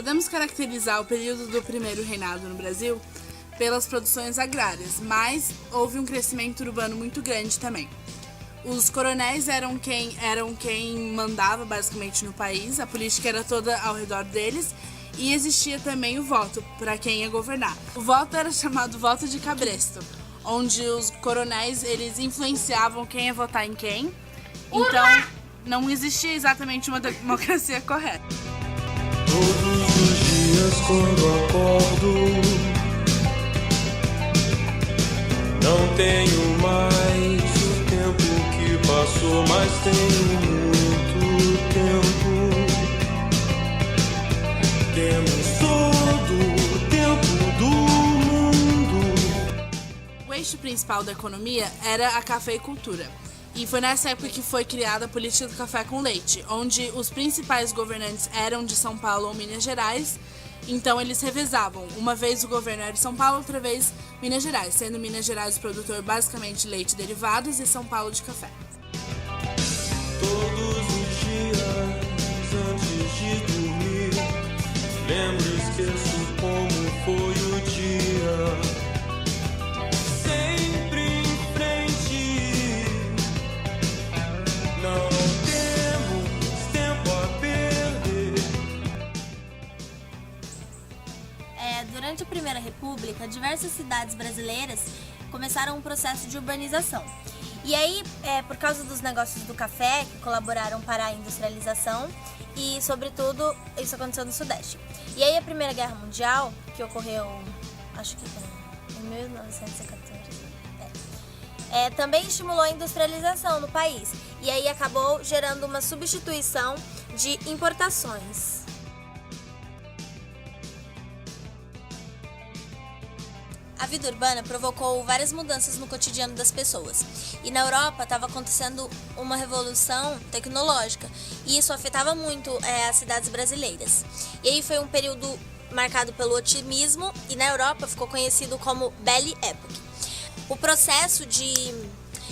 Podemos caracterizar o período do primeiro reinado no Brasil pelas produções agrárias, mas houve um crescimento urbano muito grande também. Os coronéis eram quem mandava basicamente no país, a política era toda ao redor deles e existia também o voto para quem ia governar. O voto era chamado voto de cabresto, onde os coronéis eles influenciavam quem ia votar em quem. Então não existia exatamente uma democracia correta. Todos os dias quando acordo, não tenho mais o tempo que passou, mas tenho muito tempo. Temos todo o tempo do mundo. O eixo principal da economia era a cafeicultura. E foi nessa época que foi criada a política do café com leite, onde os principais governantes eram de São Paulo ou Minas Gerais, então eles revezavam. Uma vez o governo era de São Paulo, outra vez Minas Gerais, sendo Minas Gerais o produtor basicamente de leite e derivados e São Paulo de café. Todos os dias antes de dormir, lembro e esqueço como foi o dia. Durante a Primeira República, diversas cidades brasileiras começaram um processo de urbanização. E aí, por causa dos negócios do café, que colaboraram para a industrialização, e, sobretudo, isso aconteceu no Sudeste. E aí, a Primeira Guerra Mundial, que ocorreu, acho que em 1914, também estimulou a industrialização no país. E aí, acabou gerando uma substituição de importações. A vida urbana provocou várias mudanças no cotidiano das pessoas. E na Europa estava acontecendo uma revolução tecnológica. E isso afetava muito as cidades brasileiras. E aí foi um período marcado pelo otimismo e na Europa ficou conhecido como Belle Époque. O processo de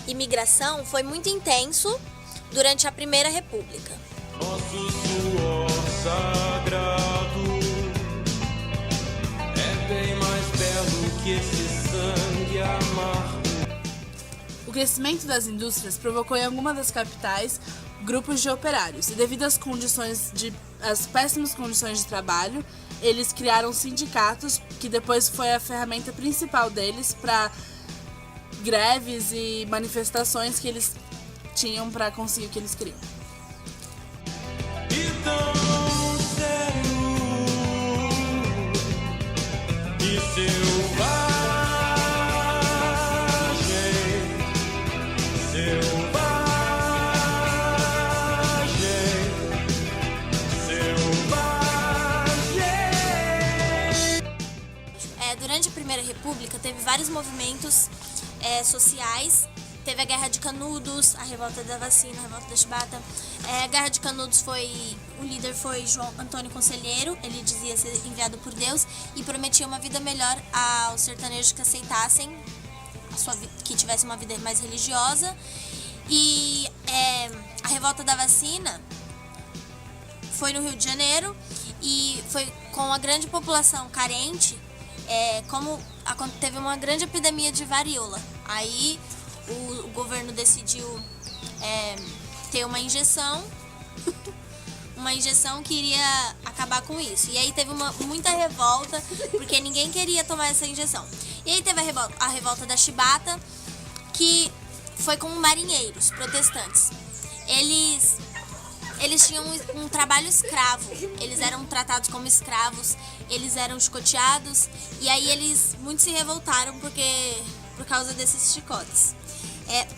imigração foi muito intenso durante a Primeira República. Nosso suor sagrado é bem mais belo que esse sangue amargo. O crescimento das indústrias provocou em algumas das capitais grupos de operários e devido às péssimas condições de trabalho, eles criaram sindicatos que depois foi a ferramenta principal deles para greves e manifestações que eles tinham para conseguir o que eles queriam. Durante a Primeira República teve vários movimentos sociais. Teve a Guerra de Canudos, a Revolta da Vacina, a Revolta da Chibata. A Guerra de Canudos o líder foi João Antônio Conselheiro. Ele dizia ser enviado por Deus e prometia uma vida melhor aos sertanejos que aceitassem, que tivessem uma vida mais religiosa. E a Revolta da Vacina foi no Rio de Janeiro e foi com a grande população carente, como teve uma grande epidemia de varíola. Aí o governo decidiu ter uma injeção que iria acabar com isso. E aí teve muita revolta, porque ninguém queria tomar essa injeção. E aí teve a revolta da Chibata, que foi com marinheiros protestantes. Eles tinham um trabalho escravo, eles eram tratados como escravos, eles eram chicoteados, e aí muitos se revoltaram por causa desses chicotes.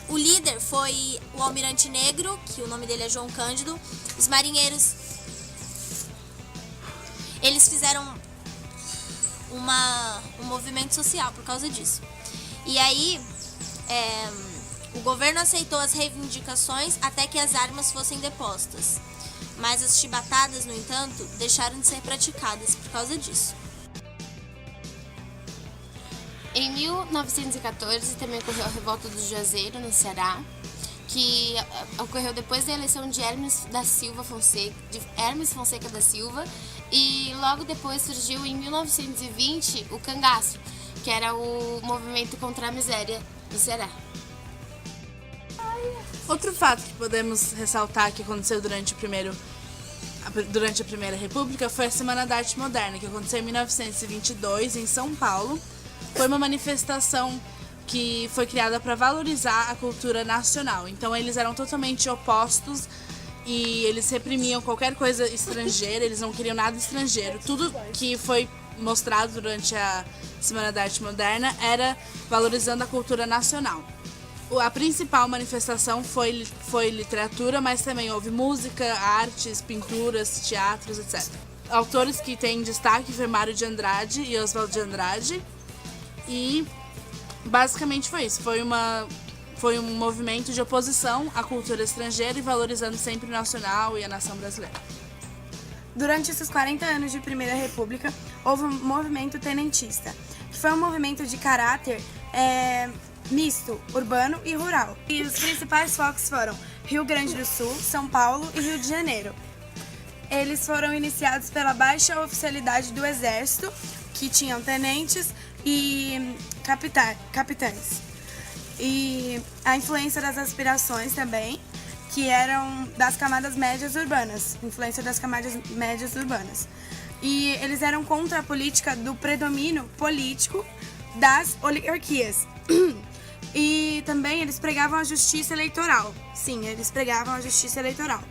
O líder foi o Almirante Negro, que o nome dele é João Cândido. Os marinheiros, eles fizeram um movimento social por causa disso. E aí, o governo aceitou as reivindicações até que as armas fossem depostas. Mas as chibatadas, no entanto, deixaram de ser praticadas por causa disso. Em 1914 também ocorreu a Revolta do Juazeiro, no Ceará. que ocorreu depois da eleição de Hermes Fonseca da Silva, e logo depois surgiu em 1920 o cangaço, que era o movimento contra a miséria no Ceará. Outro fato que podemos ressaltar que aconteceu durante a Primeira República foi a Semana da Arte Moderna, que aconteceu em 1922 em São Paulo. Foi uma manifestação que foi criada para valorizar a cultura nacional. Então eles eram totalmente opostos e eles reprimiam qualquer coisa estrangeira, eles não queriam nada estrangeiro. Tudo que foi mostrado durante a Semana da Arte Moderna era valorizando a cultura nacional. A principal manifestação foi literatura, mas também houve música, artes, pinturas, teatros, etc. Autores que têm destaque foi Mário de Andrade e Oswald de Andrade. E basicamente foi isso. Foi um movimento de oposição à cultura estrangeira e valorizando sempre o nacional e a nação brasileira. Durante esses 40 anos de Primeira República, houve um movimento tenentista, que foi um movimento de caráter misto, urbano e rural. E os principais focos foram Rio Grande do Sul, São Paulo e Rio de Janeiro. Eles foram iniciados pela baixa oficialidade do Exército, que tinham tenentes e capitães. E a influência das aspirações também, que eram das camadas médias urbanas, influência das camadas médias urbanas. E eles eram contra a política do predomínio político das oligarquias. E também eles pregavam a justiça eleitoral. Sim, eles pregavam a justiça eleitoral.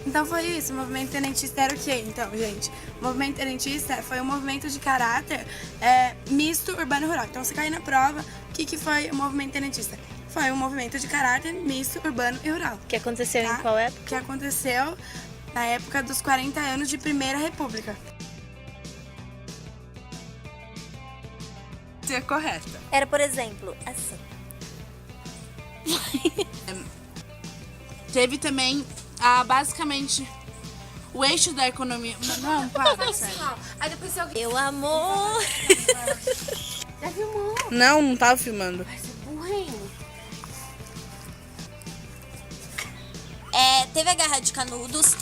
Então foi isso, o movimento tenentista era o quê? Então, gente, o movimento tenentista foi um movimento de caráter misto, urbano e rural. Então, se cair na prova, o que foi o movimento tenentista? Foi um movimento de caráter misto, urbano e rural. Que aconteceu em qual época? Que aconteceu na época dos 40 anos de Primeira República. Se é correta. Era, por exemplo, assim. Teve também, basicamente, o eixo da economia... Não, para, sério. Aí depois eu, amor. Já filmou? Não tava filmando. Vai ser burrinho. Teve a Guerra de Canudos.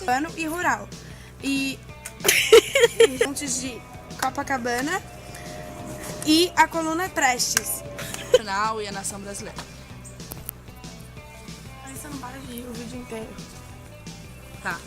Urbano e rural. E pontes de Copacabana e a coluna Prestes. Nacional e a nação brasileira. Aí você não para de rir o vídeo inteiro. Tá.